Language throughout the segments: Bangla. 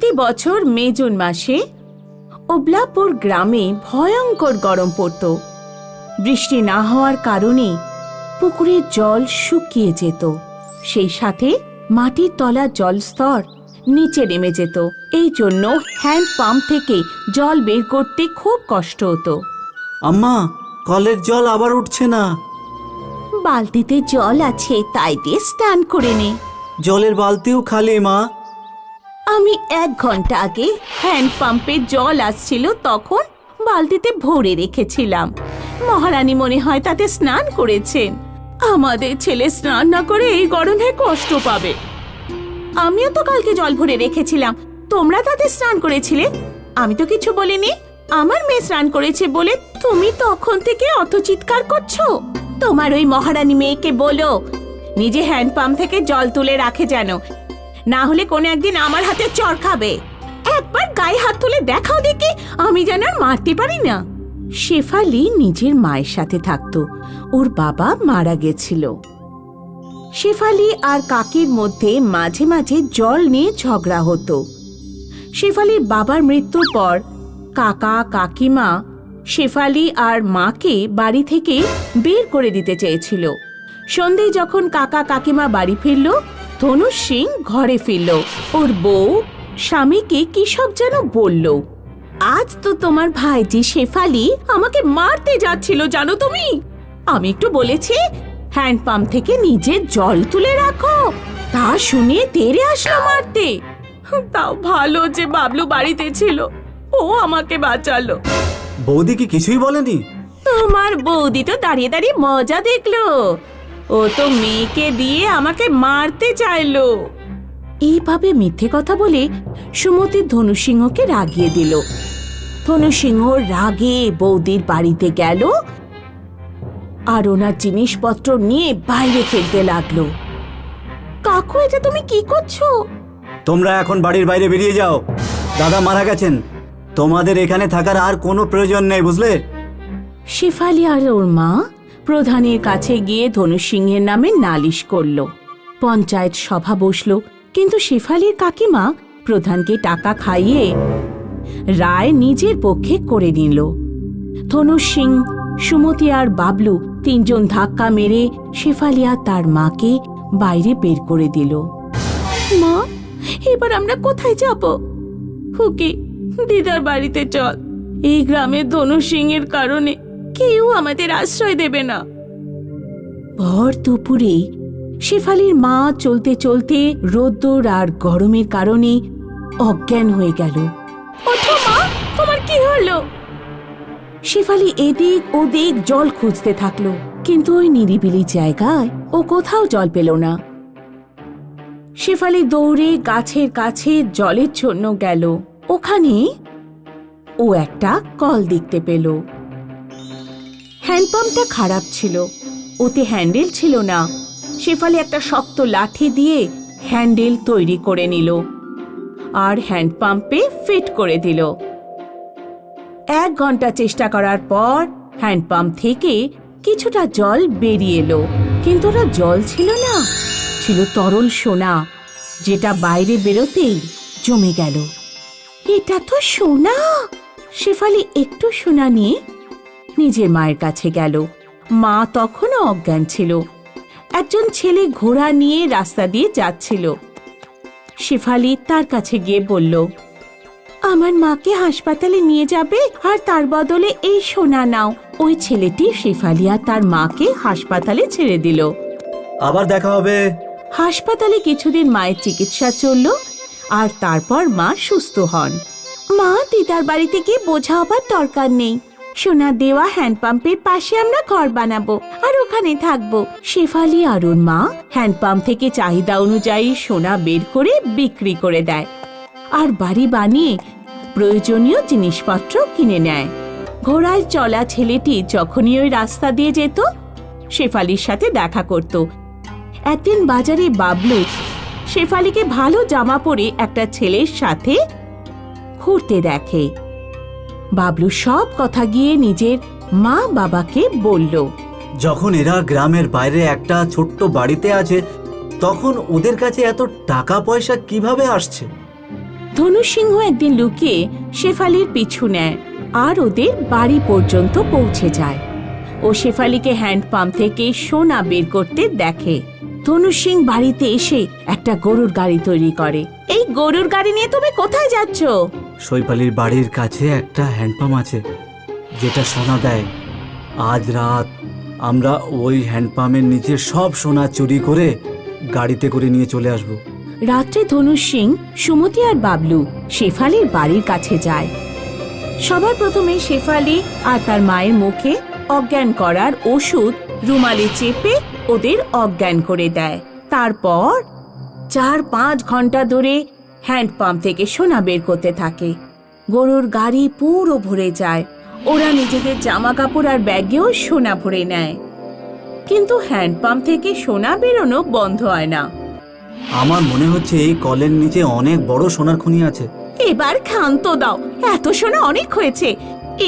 প্রতি বছর মে জুন মাসে ওবলাপুর গ্রামে ভয়ঙ্কর গরম পড়ত। বৃষ্টি না হওয়ার কারণে পুকুরের জল শুকিয়ে যেত, সেই সাথে মাটির তলার জলস্তর নিচে নেমে যেত। এই জন্য হ্যান্ড পাম্প থেকে জল বের করতে খুব কষ্ট হতো। আম্মা, কলের জল আবার উঠছে না। বালতিতে জল আছে, তাই দিয়ে স্নান করে নে। জলের বালতিও খালি মা। আমি 1 ঘন্টা আগে হ্যান্ড পাম্পে জল আসছিল, তখন বালতিতে ভরে রেখেছিলাম। মহারানী মনে হয় তাতে স্নান করেছেন। আমাদের ছেলে স্নান না করে এই গরমে কষ্ট পাবে। আমিও তো কালকে জল ভরে রেখেছিলাম, তোমরা তাতে স্নান করেছিলে, আমি তো কিছু বলিনি। আমার মেয়ে স্নান করেছে বলে তুমি তখন থেকে অত চিৎকার করছো। তোমার ওই মহারানী মেয়েকে বলো নিজে হ্যান্ড পাম্প থেকে জল তুলে রাখে যেন, না হলে কোনো একদিন আমার হাতে চড় খাবে। একবার গায়ে হাত তুলে দেখাও দেখি, আমি যেন আর মারতে পারি না। শেফালি নিজের মায়ের সাথে থাকতো, ওর বাবা মারা গেছিল। শেফালি আর কাকির মধ্যে মাঝে মাঝে জল নিয়ে ঝগড়া হতো। শেফালির বাবার মৃত্যুর পর কাকা কাকিমা শেফালি আর মাকে বাড়ি থেকে বের করে দিতে চেয়েছিল। সন্ধ্যায় যখন কাকা কাকিমা বাড়ি ফিরল, ধনুষ সিং ঘরে ফিরল। ওর বউ স্বামীকে কি সব যেন বলল। আজ তো তোমার ভাইজি শেফালি আমাকে মারতে যাচ্ছিল, জানো তুমি। আমি একটু বলেছি হ্যান্ড পাম্প থেকে নিজে জল তুলে রাখো, তা শুনে তেড়ে আসলো মারতে। তাও ভালো যে বাবলু বাড়িতে ছিল, ও আমাকে বাঁচালো। বৌদি কি কিছুই বলেনি? তোমার বৌদি তো দাঁড়িয়ে দাঁড়িয়ে মজা দেখলো, ও তো মেয়েকে দিয়ে আমাকে মারতে চাইলো। এইভাবে মিথ্যে কথা বলে সুমতি ধনুসিংহকে রাগিয়ে দিল। ধনুসিংহ রাগে বৌদির বাড়িতে গেল আর ওনার জিনিসপত্র নিয়ে বাইরে ফেলতে লাগলো। কাকু, এটা তুমি কি করছো? তোমরা এখন বাড়ির বাইরে বেরিয়ে যাও। দাদা মারা গেছেন, তোমাদের এখানে থাকার আর কোনো প্রয়োজন নেই, বুঝলে? শেফালি আর ওর মা প্রধানের কাছে গিয়ে ধনুসিংহের নামে নালিশ করলো। পঞ্চায়েত সভা বসলো, কিন্তু শেফালির কাকিমা প্রধানকে টাকা খাইয়ে রায় নিজের পক্ষে করে নিল। ধনুষ সিং, সুমতি আর বাবলু 3 জন ধাক্কা মেরে শেফালি আর তার মাকে বাইরে বের করে দিল। মা, এবার আমরা কোথায় যাব? খুকি, দিদার বাড়িতে চল। এই গ্রামে ধনুষ সিংহের কারণে কেউ আমাদের আশ্রয় দেবে না। ভর দুপুরে শেফালির মা চলতে চলতে রোদ্দুর আর গরমের কারণে অজ্ঞান হয়ে গেল। ওঠো মা, তোমার কি হলো? শেফালি এদিক ওদিক জল খুঁজতে থাকলো, কিন্তু ওই নিরিবিলি জায়গায় ও কোথাও জল পেল না। শেফালি দৌড়ে গাছের কাছে জলের জন্য গেল। ওখানে ও একটা কল দেখতে পেল। হ্যান্ডপাম্পটা খারাপ ছিল, ওতে হ্যান্ডেল ছিল না। শেফালি একটা শক্ত লাঠি দিয়ে হ্যান্ডেল তৈরি করে নিল আর হ্যান্ডপাম্পে ফিট করে দিল। 1 ঘন্টা চেষ্টা করার পর হ্যান্ডপাম্প থেকে কিছুটা জল বেরিয়ে এলো, কিন্তু ওটা জল ছিল না, ছিল তরল সোনা, যেটা বাইরে বেরোতেই জমে গেল। এটা তো সোনা। শেফালি একটু সোনা নিয়ে নিজের মায়ের কাছে গেল। মা তখনও অজ্ঞান ছিল। একজন ছেলে ঘোড়া নিয়ে রাস্তা দিয়ে যাচ্ছিল। শেফালি তার কাছে গিয়ে বলল, আমার মাকে হাসপাতালে নিয়ে যাবে আর তার বদলে এই সোনা নাও। ওই ছেলেটি শেফালি আর তার মাকে হাসপাতালে ছেড়ে দিল। আবার দেখা হবে। হাসপাতালে কিছুদিন মায়ের চিকিৎসা চলল আর তারপর মা সুস্থ হন। মা, দিদার বাড়িতে গিয়ে বোঝা হবার দরকার নেই। সোনা দেওয়া হ্যান্ডপাম্পের পাশে আমরা ঘর বানাবো আর ওখানে থাকবো। শেফালি আর ওর মা হ্যান্ডপাম্প থেকে চাহিদা অনুযায়ী সোনা বের করে বিক্রি করে দেয় আর বাড়ি বানিয়ে প্রয়োজনীয় জিনিসপত্র কিনে নেয়। ঘোড়ায় চলা ছেলেটি যখনই ওই রাস্তা দিয়ে যেত, শেফালির সাথে দেখা করত। একদিন বাজারে বাবলু শেফালিকে ভালো জামা পরে একটা ছেলের সাথে ঘুরতে দেখে। বাবলু সব কথা গিয়ে নিজের মা বাবাকে বলল। যখন এরা গ্রামের বাইরে একটা ছোট্ট বাড়িতে আছে, তখন ওদের কাছে এত টাকা পয়সা কিভাবে আসছে? ধনু সিংহ একদিন লুকিয়ে শেফালির পিছু নেয় আর ওদের বাড়ি পর্যন্ত পৌঁছে যায়। ও শেফালিকে হ্যান্ডপাম্প থেকে সোনা বের করতে দেখে। ধনু সিং বাড়িতে এসে একটা গরুর গাড়ি তৈরি করে। এই গরুর গাড়ি নিয়ে তুমি কোথায় যাচ্ছ? শৈফালির বাড়ির কাছে একটা হ্যান্ডপাম্প আছে যেটা সোনা দেয়। আজ রাত আমরা ওই হ্যান্ডপাম্পের নিচে সব সোনা চুরি করে গাড়িতে করে নিয়ে চলে আসব। রাত্রে ধনু সিং, সুমতি আর বাবলু শেফালির বাড়ির কাছে যায়। সবার প্রথমে শেফালি আর তার মায়ের মুখে অজ্ঞান করার ওষুধ রুমালে চেপে ওদের অজ্ঞান করে দেয়। তারপর 4-5 ঘন্টা ধরে হ্যান্ডপাম্প থেকে সোনা বের করতে থাকে। গরুর গাড়ি পুরো ভরে যায়। ওরা নিজেদের জামা কাপড় আর ব্যাগেও সোনা ভরে নেয়, কিন্তু হ্যান্ডপাম্প থেকে সোনা বেরোনো বন্ধ হয় না। আমার মনে হচ্ছে এই কলের নিচে অনেক বড় সোনার খনি আছে। এবার ক্ষান্ত দাও, এত সোনা অনেক হয়েছে,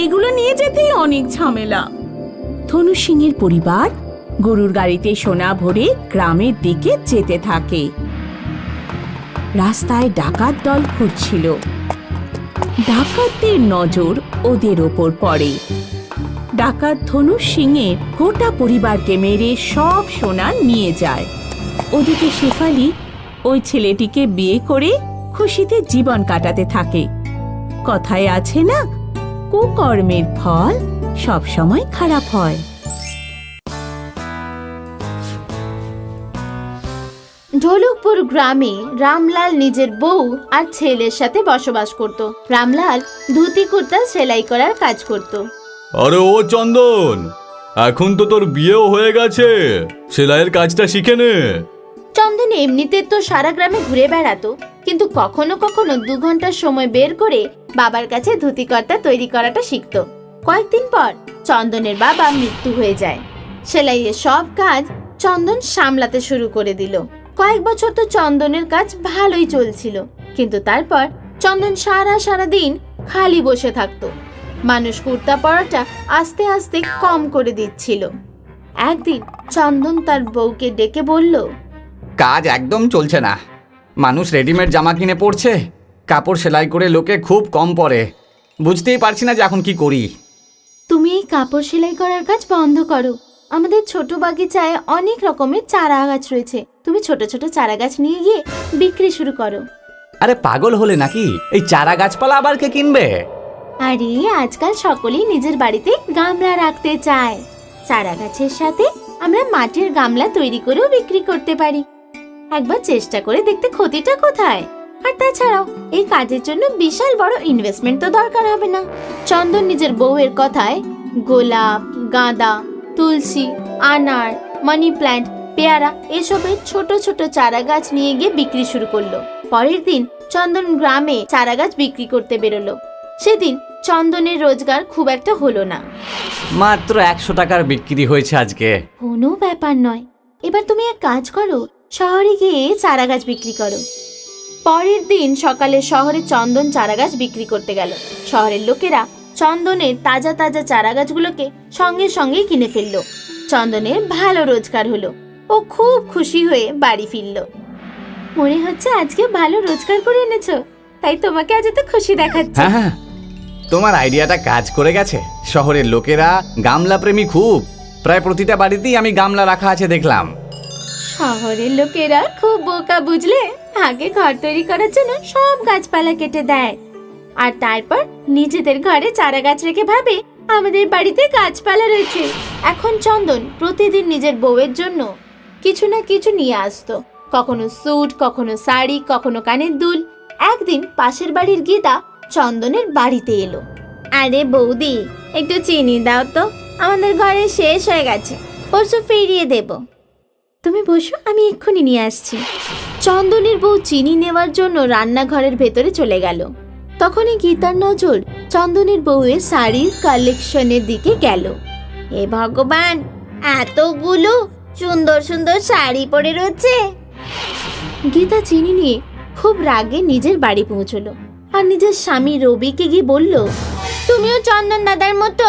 এগুলো নিয়ে যেতেই অনেক ঝামেলা। ধনু সিংয়ের পরিবার গরুর গাড়িতে সোনা ভরে গ্রামের দিকে যেতে থাকে। রাস্তায় ডাকাত দল ঘুরছিল। ডাকাতদের নজর ওদের ওপর পড়ে। ডাকাত ধনু সিংয়ের গোটা পরিবারকে মেরে সব সোনা নিয়ে যায়। ওদিকে শেফালি ওই ছেলেটিকে বিয়ে করে খুশিতে জীবন কাটাতে থাকে। কথায় আছে না, কুকর্মের ফল সব সময় খারাপ হয়। ঢোলকপুর গ্রামে রামলাল নিজের বউ আর ছেলের সাথে বসবাস করত। রামলাল ধুতি কুর্তা সেলাই করার কাজ করত। আরে ও চন্দন, এখন তো তোর বিয়েও হয়ে গেছে, সেলাইয়ের কাজটা শিখে নে। চন্দন এমনিতে তো সারা গ্রামে ঘুরে বেড়াতো, কিন্তু কখনো কখনো 2 ঘন্টা সময় বের করে বাবার কাছে ধুতি কর্তা তৈরি করাটা শিখত। কয়েকদিন পর চন্দনের বাবা মৃত্যু হয়ে যায়। সেলাইয়ের সব কাজ চন্দন সামলাতে শুরু করে দিল। কয়েক বছর তো চন্দনের কাজ ভালোই চলছিল, কিন্তু তারপর চন্দন সারা দিন খালি বসে থাকতো। মানুষ কুর্তা পরাটা আস্তে আস্তে কম করে দিচ্ছিল। একদিন চন্দন তার বউকে ডেকে বলল, কাজ একদম চলছে না। মানুষ রেডিমেড জামা কিনে পরছে, কাপড় সেলাই করে লোকে খুব কম পরে। বুঝতেই পারছি না যে এখন কি করি। তুমি এই কাপড় সেলাই করার কাজ বন্ধ করো। আমাদের ছোট বাগিচায় অনেক রকমের চারা গাছ রয়েছে। তুমি ছোট ছোট চারা গাছ নিয়ে গিয়ে বিক্রি শুরু করো। আরে পাগল হলে নাকি? এই চারা গাছপালা আবার কে কিনবে? আরে আজকাল সকলেই নিজের বাড়িতে গামলা রাখতে চায়। চারা গাছের সাথে আমরা মাটির গামলা তৈরি করেও বিক্রি করতে পারি। একবার চেষ্টা করে দেখতে ক্ষতিটা কোথায়? আর তাছাড়াও এই কাজের জন্য বিশাল বড় ইনভেস্টমেন্ট তো দরকার হবে না। চন্দন নিজের বউয়ের কথায় গোলাপ, গাঁদা, তুলসী, আনার, মানি প্ল্যান্ট, পেয়ারা এসবের ছোট ছোট চারা গাছ নিয়ে গিয়ে বিক্রি শুরু করলো। পরের দিন চন্দন গ্রামে চারা গাছ বিক্রি করতে বেরোলো। সেদিন চন্দনের রোজগার খুব একটা হলো না। মাত্র 100 টাকার বিক্রি হয়েছে আজকে। কোনো ব্যাপার নয়, এবার তুমি এক কাজ করো, শহরে গিয়ে চারা গাছ বিক্রি করো। পরের দিন সকালে শহরে চন্দন চারা গাছ বিক্রি করতে গেল। শহরের লোকেরা চন্দনের তাজা তাজা চারা গাছগুলোকে সঙ্গে সঙ্গেই কিনে ফেললো। চন্দনের ভালো রোজগার হলো। ও খুব খুশি হয়ে বাড়ি ফিরলো। মনে হচ্ছে আজকে ভালো রোজগার করে এনেছো, তাই তোমাকে আজ এত খুশি দেখাচ্ছে। হ্যাঁ, তোমার আইডিয়াটা কাজ করে গেছে। শহরের লোকেরা গামলা প্রেমী খুব। প্রায় প্রতিটা বাড়িতেই আমি গামলা রাখা আছে দেখলাম। শহরের লোকেরা খুব বোকা, বুঝলে? আগে ঘর তৈরি করার জন্য সব গাছপালা কেটে দেয়, আর তারপর নিজেদের ঘরে চারা গাছ রেখে ভাবে আমাদের বাড়িতে গাছপালা রয়েছে। এখন চন্দন প্রতিদিন নিজের বউয়ের জন্য কিছু না কিছু নিয়ে আসতো। কখনো স্যুট, কখনো শাড়ি, কখনো কানের দুল। একদিন পাশের বাড়ির গীতা চন্দনের বাড়িতে এলো। আরে বৌদি, একটু চিনি দাও তো, আমাদের ঘরে শেষ হয়ে গেছে, পরশু ফিরিয়ে দেব। তুমি বসো, আমি এক্ষুনি নিয়ে আসছি। চন্দনের বউ চিনি নেওয়ার জন্য রান্নাঘরের ভেতরে চলে গেল। তখনই গীতার নজর চন্দনের বউয়ের শাড়ির কালেকশনের দিকে গেল। হে ভগবান, এতগুলো সুন্দর সুন্দর শাড়ি পরে রয়েছে। গীতা চিনি নিয়ে খুব রাগে নিজের বাড়ি পৌঁছলো আর নিজের স্বামী রবিকে গিয়ে বলল, তুমিও চন্দন দাদার মতো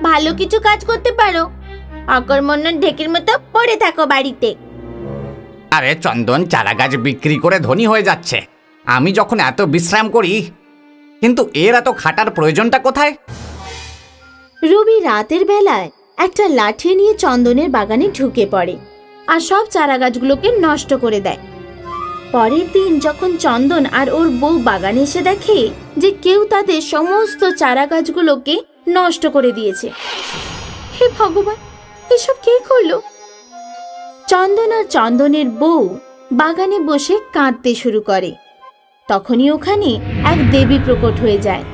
ভালো কিছু কাজ করতে পারো, অকর্মণ্য ঢেকির মতো পড়ে থাকো বাড়িতে। আরে চন্দন চারা গাছ বিক্রি করে ধনী হয়ে যাচ্ছে, আমি যখন এত বিশ্রাম করি, কিন্তু এর এত খাটার প্রয়োজনটা কোথায়? রবি রাতের বেলায় একটা লাঠি নিয়ে চন্দনের বাগানে ঢুকে পড়ে আর সব চারা গাছগুলোকে নষ্ট করে দেয়। পরের দিন যখন চন্দন আর ওর বউ বাগানে এসে দেখে যে কেউ তাদের সমস্ত চারা গাছগুলোকে নষ্ট করে দিয়েছে। হে ভগবান, এসব কে করলো? চন্দন আর চন্দনের বউ বাগানে বসে কাঁদতে শুরু করে। তখনই ওখানে এক দেবী প্রকট হয়ে যায়।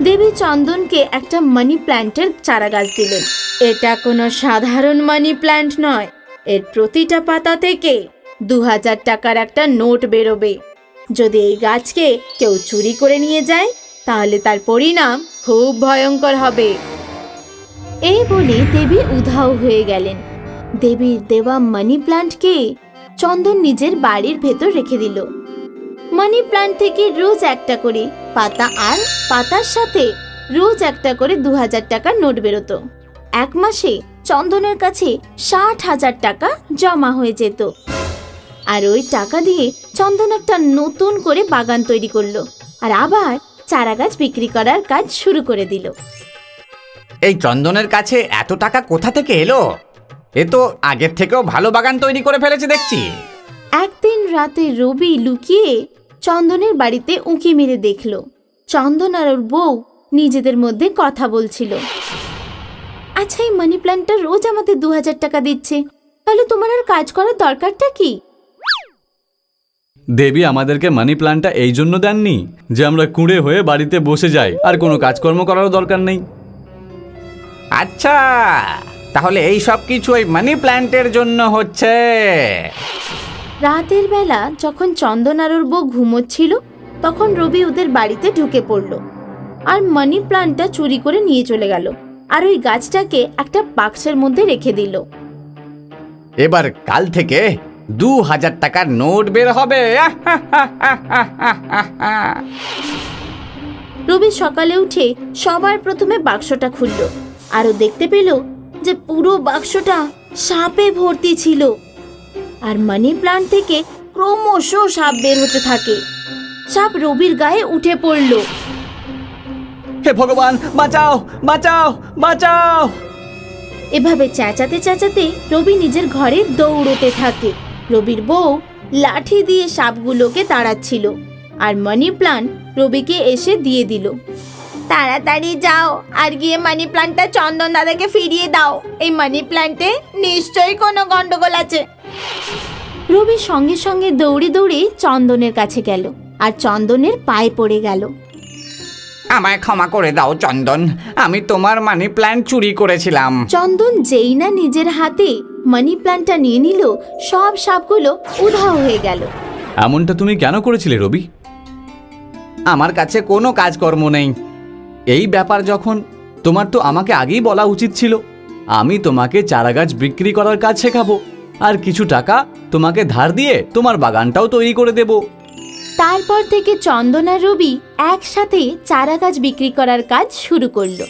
দেবী চন্দনকে একটা মানি প্ল্যান্টের চারা গাছ দিলেন। এটা কোনো সাধারণ মানি প্ল্যান্ট নয়, এর প্রতিটা পাতা থেকে 2000 টাকার একটা নোট বেরোবে। যদি এই গাছকে কেউ চুরি করে নিয়ে যায় তাহলে তার পরিণাম খুব ভয়ঙ্কর হবে। এই বলে দেবী উধাও হয়ে গেলেন। দেবীর দেওয়া মানি প্ল্যান্টকে চন্দন নিজের বাড়ির ভেতর রেখে দিল। মানি প্ল্যান্ট থেকে রোজ একটা করে পাতা আর পাতার সাথে রোজ একটা করে 2000 টাকার নোট বেরোতো। 1 মাসে চন্দনের কাছে 60,000 টাকা জমা হয়ে যেত। আর ওই টাকা দিয়ে চন্দন একটা নতুন করে বাগান তৈরি করলো আর আবার চারা গাছ বিক্রি করার কাজ শুরু করে দিল। এই চন্দনের কাছে এত টাকা কোথা থেকে এলো? এ তো আগের থেকেও ভালো বাগান তৈরি করে ফেলেছে দেখছি। একদিন রাতে রবি লুকিয়ে চন্দনের বাড়িতে উঁকি মেরে দেখল চন্দন আর ওর বউ নিজেদের মধ্যে কথা বলছিল। আচ্ছা, এই মানি প্ল্যান্টটা রোজ আমাদের 2000 টাকা দিচ্ছে, তাহলে তোমার আর কাজ করার দরকারটা কি? দেবী আমাদেরকে মানি প্ল্যান্টটা এই জন্য দেননি যে আমরা কুঁড়ে হয়ে বাড়িতে বসে যাই আর কোনো কাজকর্ম করারও দরকার নেই। আচ্ছা, তাহলে এই সব কিছু ওই মানি প্ল্যান্টের জন্য হচ্ছে। রাতের বেলা যখন চন্দন আর ওর বউ ঘুমোচ্ছিল তখন রবি ওদের বাড়িতে ঢুকে পড়ল আর মানি প্ল্যান্টটা চুরি করে নিয়ে চলে গেল আর ওই গাছটাকে একটা বাক্সের মধ্যে রেখে দিল। এবার কাল থেকে 2000 টাকার নোট বের হবে। রবি সকালে উঠে সবার প্রথমে বাক্সটা খুলল আর ও দেখতে পেল যে পুরো বাক্সটা সাপে ভর্তি ছিল আর মানি প্ল্যান্ট থেকে ক্রমশ সাপ বের হতে থাকে। সাপ রবির গায়ে উঠে পড়ল। হে ভগবান, বাঁচাও বাঁচাও বাঁচাও! এভাবে চেঁচাতে চেঁচাতে রবি নিজের ঘরে দৌড়তে থাকে। রবির বউ লাঠি দিয়ে সাপগুলোকে তাড়াচ্ছিল আর মানি প্ল্যান্ট রবিকে এসে দিয়ে দিল। তাড়াতাড়ি যাও আর গিয়ে মানি প্ল্যান্টটা চন্দন দাদাকে ফিরিয়ে দাও, এই মানি প্ল্যান্টে নিশ্চয়ই কোনো গন্ডগোল আছে। রবি সঙ্গে সঙ্গে দৌড়ে দৌড়ে চন্দনের কাছে গেল আর চন্দনের পায়ে পড়ে গেল। আমায় ক্ষমা করে দাও চন্দন, আমি তোমার মানি প্ল্যান্ট চুরি করেছিলাম। চন্দন যেই না নিজের হাতে মানি প্ল্যান্টটা নিয়ে নিল, সব সাপগুলো উধাও হয়ে গেল। এমনটা তুমি কেন করেছিলে রবি? আমার কাছে কোনো কাজকর্ম নেই। এই ব্যাপার যখন, তোমার তো আমাকে আগেই বলা উচিত ছিল। আমি তোমাকে চারাগাছ বিক্রি করার কাজ শেখাবো আর কিছু টাকা তোমাকে ধার দিয়ে তোমার বাগানটাও তৈরি করে দেব। তারপর থেকে চন্দন আর রবি একসাথে চারা গাছ বিক্রি করার কাজ শুরু করলো।